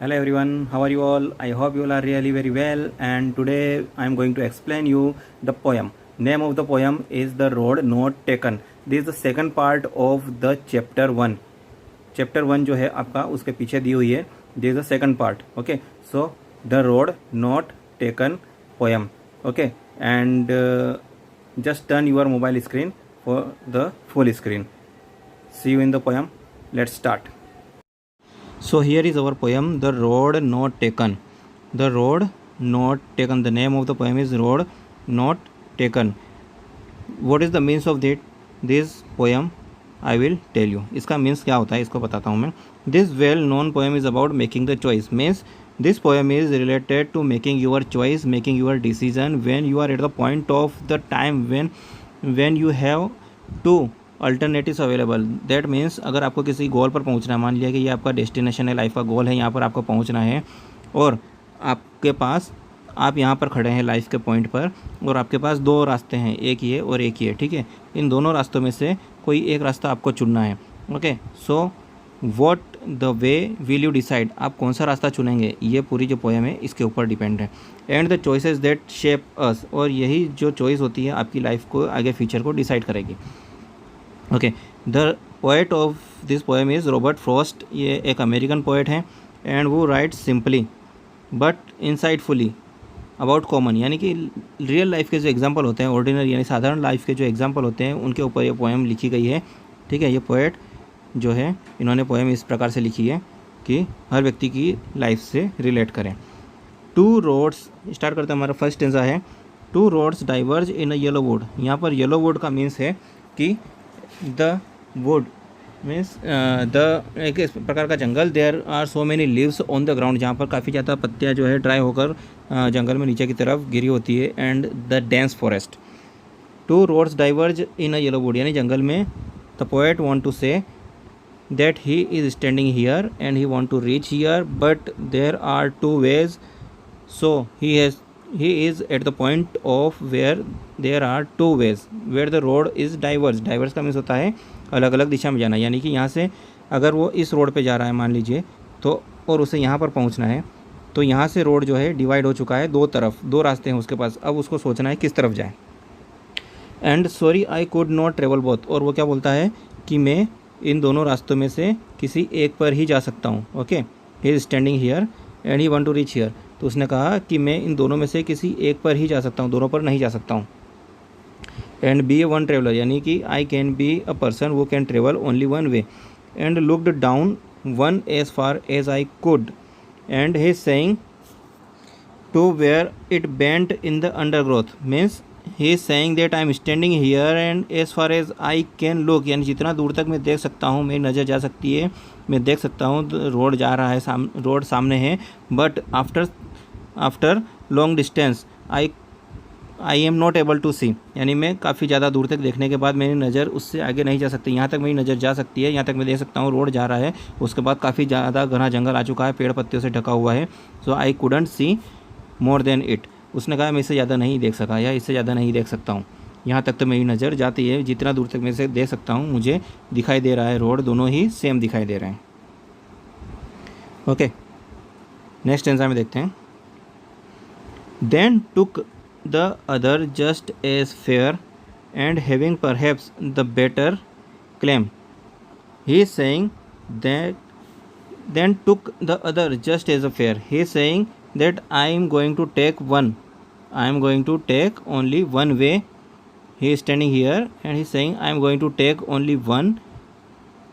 Hello everyone, how are you all? I hope you all are really very well, and today I am going to explain you the poem. Name of the poem is The Road Not Taken. This is the second part of the chapter 1. Chapter 1 जो है आपका उसके पीछे दी हुई है. This is the second part. Okay, so The Road Not Taken poem. Okay, and just turn your mobile screen for the full screen. See you in the poem. Let's start. So here is our poem, The Road Not Taken. The Road Not Taken. The name of the poem is Road Not Taken. What is the means of this poem? I will tell you. इसका means क्या होता है इसको बताता हूँ मैं. This well known poem is about making the choice. Means this poem is related to making your choice, making your decision when you are at the point of the time when you have to alternatives available. That means अगर आपको किसी गोल पर पहुंचना है, मान लिया कि ये आपका डेस्टिनेशन है, लाइफ का गोल है, यहाँ पर आपको पहुंचना है और आपके पास आप यहाँ पर खड़े हैं लाइफ के पॉइंट पर और आपके पास दो रास्ते हैं, एक ये और एक ये. ठीक है, इन दोनों रास्तों में से कोई एक रास्ता आपको चुनना है. Okay, so what the way will you decide, आप कौन सा रास्ता चुनेंगे, ये पूरी जो पोएम है इसके ऊपर डिपेंड है. And the choices that shape us, और यही जो चॉइस होती है आपकी लाइफ को आगे फ्यूचर को डिसाइड करेगी. Okay, the poet of this poem is Robert Frost. ये एक अमेरिकन पोएट हैं एंड वो write simply but insightfully about common, यानी कि रियल लाइफ के जो एग्जांपल होते हैं, ऑर्डिनरी यानी साधारण लाइफ के जो एग्जांपल होते हैं, उनके ऊपर ये पोएम लिखी गई है. ठीक है, ये पोएट जो है इन्होंने पोएम इस प्रकार से लिखी है कि हर व्यक्ति की लाइफ से रिलेट करें. टू रोड्स, स्टार्ट करते हैं, हमारा फर्स्ट स्टेंजा है. To roads diverge in a yellow would. यहाँ पर येलो वुड का मीन्स है कि द वुड मीन्स एक इस प्रकार का जंगल. There are so many leaves on the ground, जहाँ पर काफ़ी ज़्यादा पत्तियाँ जो है ड्राई होकर जंगल में नीचे की तरफ गिरी होती है. And the dense forest. Two roads diverge in a yellow wood, यानी जंगल में the poet want to say that he is standing here and he want to reach here but there are two ways. So he is at the point of where there are two ways where the road is diverse. diverse का means होता है अलग अलग दिशा में जाना, यानी कि यहाँ से अगर वो इस रोड पे जा रहा है मान लीजिए तो, और उसे यहाँ पर पहुँचना है, तो यहाँ से रोड जो है डिवाइड हो चुका है दो तरफ, दो रास्ते हैं उसके पास. अब उसको सोचना है किस तरफ जाए. And sorry I could not travel both, और वो क्या बोलता है कि मैं इन दोनों रास्तों में से किसी एक पर ही जा सकता हूँ. Okay, he is standing here and he want to reach here. तो उसने कहा कि मैं इन दोनों में से किसी एक पर ही जा सकता हूँ, दोनों पर नहीं जा सकता हूँ. And be a one traveller, यानी कि I can be a person who can travel only one way. And looked down one as far as I could and he saying to where it bent in the undergrowth. Means he is saying that I am standing here and as far as I can look, यानी जितना दूर तक मैं देख सकता हूँ, मेरी नज़र जा सकती है, मैं देख सकता हूँ रोड जा रहा है, रोड सामने है. But after long distance I am not able to see, यानी मैं काफ़ी ज़्यादा दूर तक देखने के बाद मेरी नज़र उससे आगे नहीं जा सकती. यहाँ तक मेरी नज़र जा सकती है, यहाँ तक मैं देख सकता हूँ रोड जा रहा है, उसके बाद काफ़ी ज़्यादा घना जंगल आ चुका है, पेड़ पत्तियों से ढका हुआ है. So I couldn't see more than it. उसने कहा मैं इससे ज़्यादा नहीं देख सका या इससे ज़्यादा नहीं देख सकता हूँ, यहाँ तक तो मेरी नज़र जाती है, जितना दूर तक मैं इसे देख सकता हूँ मुझे दिखाई दे रहा है रोड, दोनों ही सेम दिखाई दे रहे हैं. ओके, नेक्स्ट स्टेंजा में देखते हैं. Then took the other just as fair and having perhaps the better claim. He is saying that then took the other just as a fair. He is saying that I am going to take only one way. He is standing here and he is saying I am going to take only one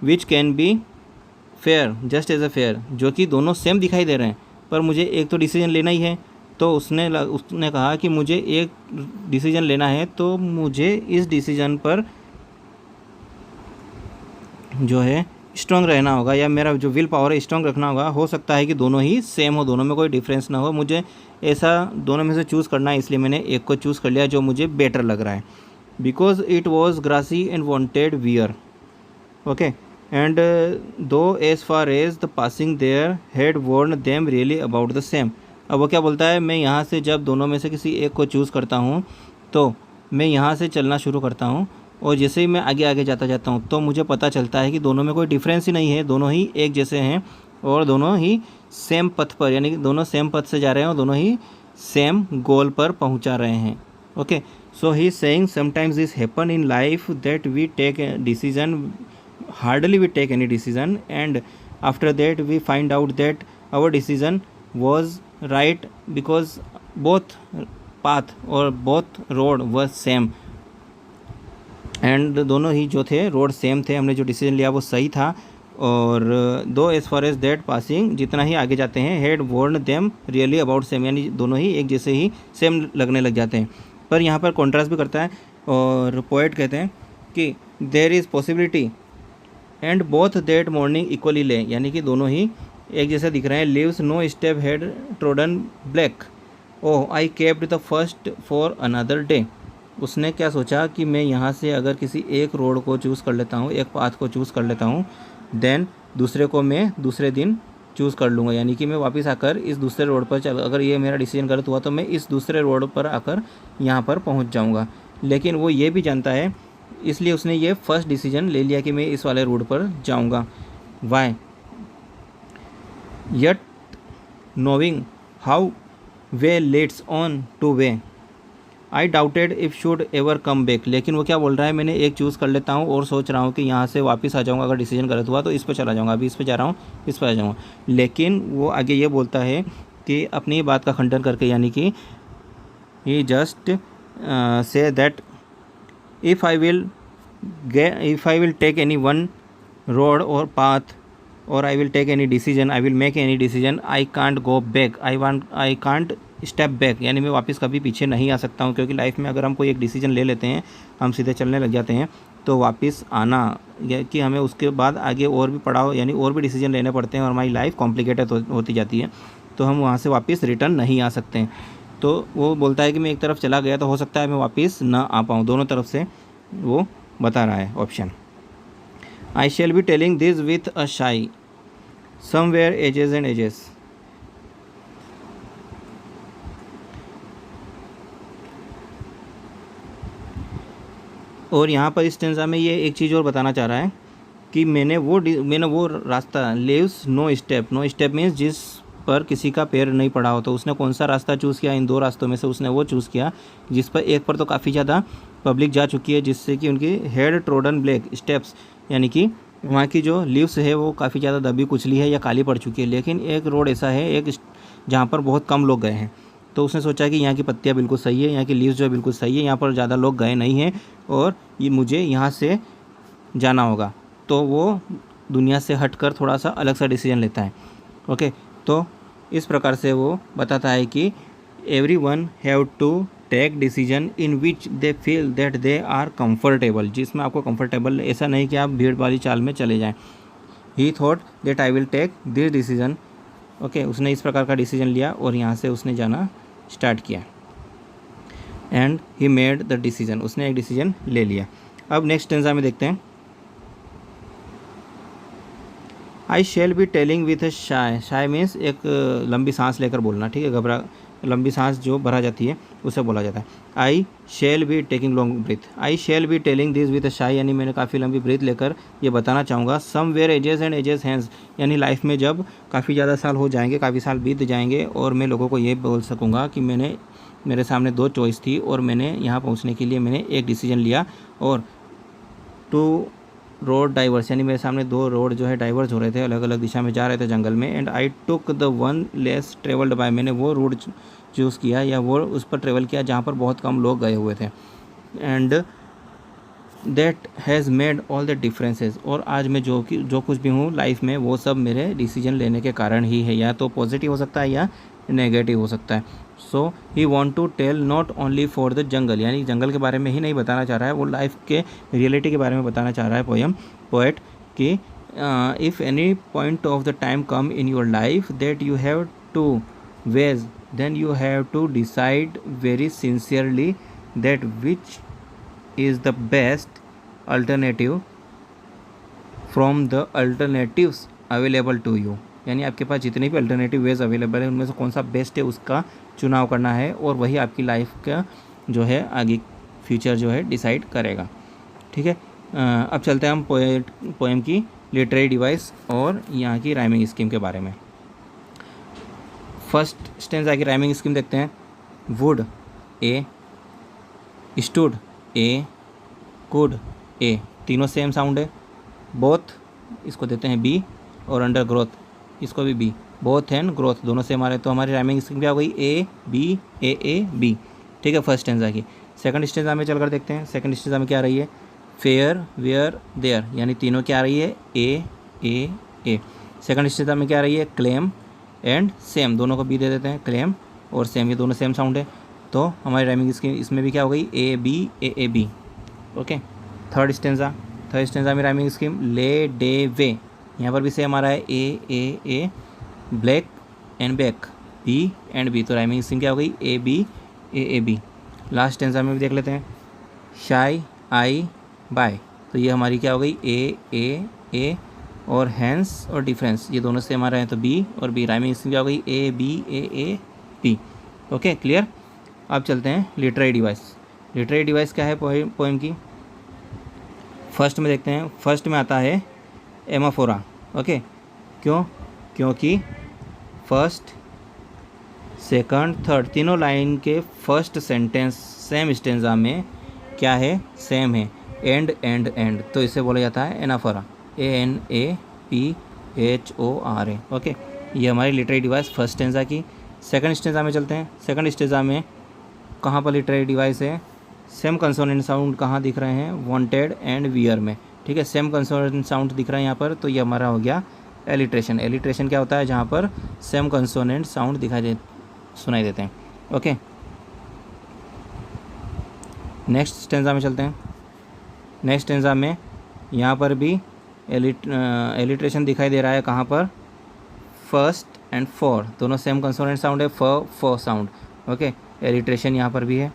which can be fair, just as a fair, जो कि दोनों same दिखाई दे रहे हैं पर मुझे एक तो डिसीजन लेना ही है. तो उसने कहा कि मुझे एक डिसीजन लेना है, तो मुझे इस डिसीजन पर जो है स्ट्रॉन्ग रहना होगा, या मेरा जो विल पावर है स्ट्रॉन्ग रखना होगा. हो सकता है कि दोनों ही सेम हो, दोनों में कोई डिफरेंस ना हो, मुझे ऐसा दोनों में से चूज़ करना है, इसलिए मैंने एक को चूज़ कर लिया जो मुझे बेटर लग रहा है. Because it was grassy and wanted wear. Okay, and though as far as the passing there had worn them really about the same. अब वो क्या बोलता है, मैं यहाँ से जब दोनों में से किसी एक को चूज़ करता हूँ तो मैं यहाँ से चलना शुरू करता हूँ और जैसे ही मैं आगे आगे जाता हूँ तो मुझे पता चलता है कि दोनों में कोई डिफरेंस ही नहीं है, दोनों ही एक जैसे हैं. और दोनों ही सेम पथ पर, यानी कि दोनों सेम पथ से जा रहे हैं और दोनों ही सेम गोल पर पहुंचा रहे हैं. Okay, so he saying sometimes this happen in life that we take a decision, hardly we take any decision, and after that we find out that our decision was right because both path और both road was same. And दोनों ही जो थे road same थे, हमने जो decision लिया वो सही था. और though as far as that passing, जितना ही आगे जाते हैं, had worn them really about same, यानी दोनों ही एक जैसे ही सेम लगने लग जाते हैं. पर यहाँ पर कॉन्ट्रास्ट भी करता है और पोएट कहते हैं कि there is possibility and both that morning equally lay, यानी कि दोनों ही एक जैसे दिख रहे हैं. Leaves no step had trodden black, oh I kept the first for another day. उसने क्या सोचा कि मैं यहाँ से अगर किसी एक रोड को चूज़ कर लेता हूँ, एक पाथ को चूज़ कर लेता हूँ, देन दूसरे को मैं दूसरे दिन चूज़ कर लूँगा, यानी कि मैं वापस आकर इस दूसरे रोड पर चल, अगर ये मेरा डिसीजन गलत हुआ तो मैं इस दूसरे रोड पर आकर यहाँ पर पहुँच जाऊँगा. लेकिन वो ये भी जानता है, इसलिए उसने ये फर्स्ट डिसीजन ले लिया कि मैं इस वाले रोड पर जाऊँगा. Why yet knowing how way lets on to way, I doubted if should ever come back. लेकिन वो क्या बोल रहा है, मैंने एक चूज़ कर लेता हूँ और सोच रहा हूँ कि यहाँ से वापस आ जाऊँगा, अगर डिसीजन गलत हुआ तो इस पर चला जाऊँगा, अभी इस पर जा रहा हूँ, इस पर आ जाऊँगा. लेकिन वो आगे ये बोलता है कि अपनी बात का खंडन करके, यानी कि he just say that if I will take any one road और पाथ और I will take any decision, I will make any decision, I can't go back, I can't step back, यानी मैं वापस कभी पीछे नहीं आ सकता हूँ. क्योंकि लाइफ में अगर हम कोई एक डिसीजन ले लेते हैं, हम सीधे चलने लग जाते हैं, तो वापस आना या कि हमें उसके बाद आगे और भी पड़ाव, यानी और भी डिसीजन लेने पड़ते हैं और हमारी लाइफ कॉम्प्लिकेटेड होती जाती है, तो हम वहाँ से वापस रिटर्न नहीं आ सकते हैं. तो वो बोलता है कि मैं एक तरफ चला गया तो हो सकता है मैं वापस ना आ पाऊँ. दोनों तरफ से वो बता रहा है option. I shall be telling this with अ शाई समवेयर एजेस एंड एजेस. और यहाँ पर इस स्टेंजा में ये एक चीज़ और बताना चाह रहा है कि मैंने वो रास्ता, लिव्स नो स्टेप मीन्स जिस पर किसी का पैर नहीं पड़ा हो. तो उसने कौन सा रास्ता चूज़ किया, इन दो रास्तों में से उसने वो चूज़ किया जिस पर एक पर तो काफ़ी ज़्यादा पब्लिक जा चुकी है, जिससे कि उनकी हेड ट्रोडन ब्लैक स्टेप्स, यानी कि वहाँ की जो लीव्स है वो काफ़ी ज़्यादा दबी कुचली है या काली पड़ चुकी है. लेकिन एक रोड ऐसा है एक जहाँ पर बहुत कम लोग गए हैं, तो उसने सोचा कि यहाँ की पत्तियाँ बिल्कुल सही है, यहाँ की लीव्स जो है बिल्कुल सही है, यहाँ पर ज़्यादा लोग गए नहीं हैं और ये मुझे यहाँ से जाना होगा. तो वो दुनिया से हटकर थोड़ा सा अलग सा डिसीजन लेता है. ओके, तो इस प्रकार से वो बताता है कि every one have to take decision in which they feel that they are comfortable, जिसमें आपको कंफर्टेबल, ऐसा नहीं कि आप भीड़ वाली चाल में चले जाएं. He thought that I will take this decision. Okay, उसने इस प्रकार का डिसीजन लिया और यहाँ से उसने जाना स्टार्ट किया. And he made the decision, उसने एक डिसीजन ले लिया. अब नेक्स्ट स्टेंजा में देखते हैं. आई shall be telling with a shy. Shy means एक लंबी सांस लेकर बोलना, ठीक है, लंबी सांस जो भरा जाती है उसे बोला जाता है. I shall be taking long breath, I shall be telling this with a sigh, यानी मैंने काफ़ी लंबी ब्रीथ लेकर ये बताना चाहूँगा. Somewhere ages and ages hence, यानी लाइफ में जब काफ़ी ज़्यादा साल हो जाएंगे, काफ़ी साल बीत जाएंगे और मैं लोगों को ये बोल सकूँगा कि मेरे सामने दो चॉइस थी और मैंने यहाँ पहुँचने के लिए मैंने एक डिसीजन लिया. और टू रोड डाइवर्स, यानी मेरे सामने दो रोड जो है डाइवर्स हो रहे थे, अलग अलग दिशा में जा रहे थे जंगल में. And I took the one less travelled by, मैंने वो रूट चूज़ किया या वो उस पर ट्रेवल किया जहाँ पर बहुत कम लोग गए हुए थे. And that has made all the differences, और आज मैं जो कुछ भी हूँ लाइफ में वो सब मेरे डिसीजन लेने के कारण ही है. या तो पॉजिटिव हो सकता है या नेगेटिव हो सकता है. So he want to tell not only for the jungle, यानी जंगल के बारे में ही नहीं बताना चाह रहा है, वो लाइफ के रियलिटी के बारे में बताना चाह रहा है पोएट कि if any point of the time come in your life that you have two ways, then you have to decide very sincerely that which is the best alternative from the alternatives available to you, यानी आपके पास जितने भी alternative veg available है उनमें से कौन सा best है उसका चुनाव करना है और वही आपकी लाइफ का जो है आगे फ्यूचर जो है डिसाइड करेगा. ठीक है, अब चलते हैं हम पोएम की लिटरेरी डिवाइस और यहाँ की राइमिंग स्कीम के बारे में। फर्स्ट स्टेंजा की राइमिंग स्कीम देखते हैं। Wood A, stood A, could A, तीनों सेम साउंड है। बोथ इसको देते हैं बी, और अंडर ग्रोथ इसको भी बी। बोथ एंड ग्रोथ दोनों सेम आ रहे, तो हमारी राइमिंग स्कीम क्या हो गई, ए बी ए बी। ठीक है, फर्स्ट स्टेंजा की। सेकंड स्टेंजा में चलकर देखते हैं। सेकंड स्टेंजा में क्या आ रही है, फेयर वेयर देयर, यानी तीनों क्या आ रही है, ए ए ए। सेकंड स्टेंजा में क्या आ रही है, क्लेम एंड सेम, दोनों को बी दे देते हैं। क्लेम और सेम ये दोनों सेम साउंड है, तो हमारी राइमिंग स्कीम इसमें भी क्या हो गई, A B. Okay, third stanza में rhyming scheme lay day way, यहाँ पर भी सेम आ रहा है, A black and back, B and B, तो राइमिंग स्कीम क्या हो गई, ए बी। लास्ट स्टेंजा में भी देख लेते हैं। शाई आई बाय, तो ये हमारी क्या हो गई, ए और हैंस और डिफरेंस ये दोनों सेम आ रहे हैं, तो बी और बी। राइमिंग स्कीम क्या हो गई, ए बी। Okay, clear. अब चलते हैं लिटरेरी डिवाइस। लिटरेरी डिवाइस क्या है पोएम की। फर्स्ट में देखते हैं। फर्स्ट में आता है एमाफोरा। ओके, क्योंकि फर्स्ट सेकंड थर्ड तीनों लाइन के फर्स्ट सेंटेंस सेम स्टेंजा में क्या है, सेम है, एंड, तो इसे बोला जाता है एनाफोरा, ANAPHORA। ओके, ये हमारी लिटरेरी डिवाइस फर्स्ट स्टेंजा की। सेकंड स्टेंजा में चलते हैं। सेकंड स्टेंजा में कहाँ पर लिटरेरी डिवाइस है, सेम कंसोनेंट साउंड कहाँ दिख रहे हैं, वांटेड एंड वियर में। ठीक है, सेम कंसोनेंट साउंड दिख रहा है यहाँ पर, तो ये हमारा हो गया एलिट्रेशन। एलिट्रेशन क्या होता है, जहाँ पर सेम कंसोनेंट साउंड सुनाई देते हैं। ओके, नेक्स्ट स्टेंजा में चलते हैं। नेक्स्ट स्टेंजा में यहाँ पर भी एलिट्रेशन दिखाई दे रहा है, कहाँ पर, फर्स्ट एंड फोर दोनों सेम कंसोनेंट साउंड है, फ साउंड। ओके, एलिट्रेशन यहाँ पर भी है।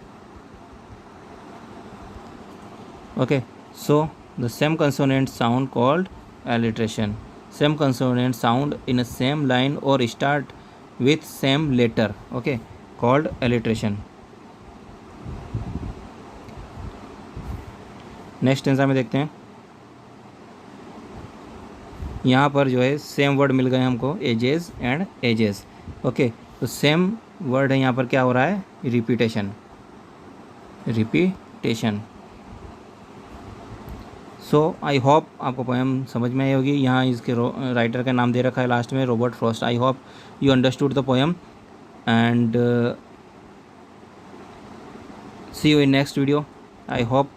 Okay, so the same consonant sound called alliteration. Same consonant sound in a same line or start with same letter, okay, called alliteration. Next stanza में देखते हैं। यहाँ पर जो है सेम वर्ड मिल गए हमको, एजेस एंड एजेस। ओके, तो सेम वर्ड है, यहाँ पर क्या हो रहा है, रिपीटेशन। सो आई होप आपको पोएम समझ में आई होगी। यहाँ इसके राइटर का नाम दे रखा है लास्ट में, Robert Frost. I hope you understood the poem and see you in next video. I hope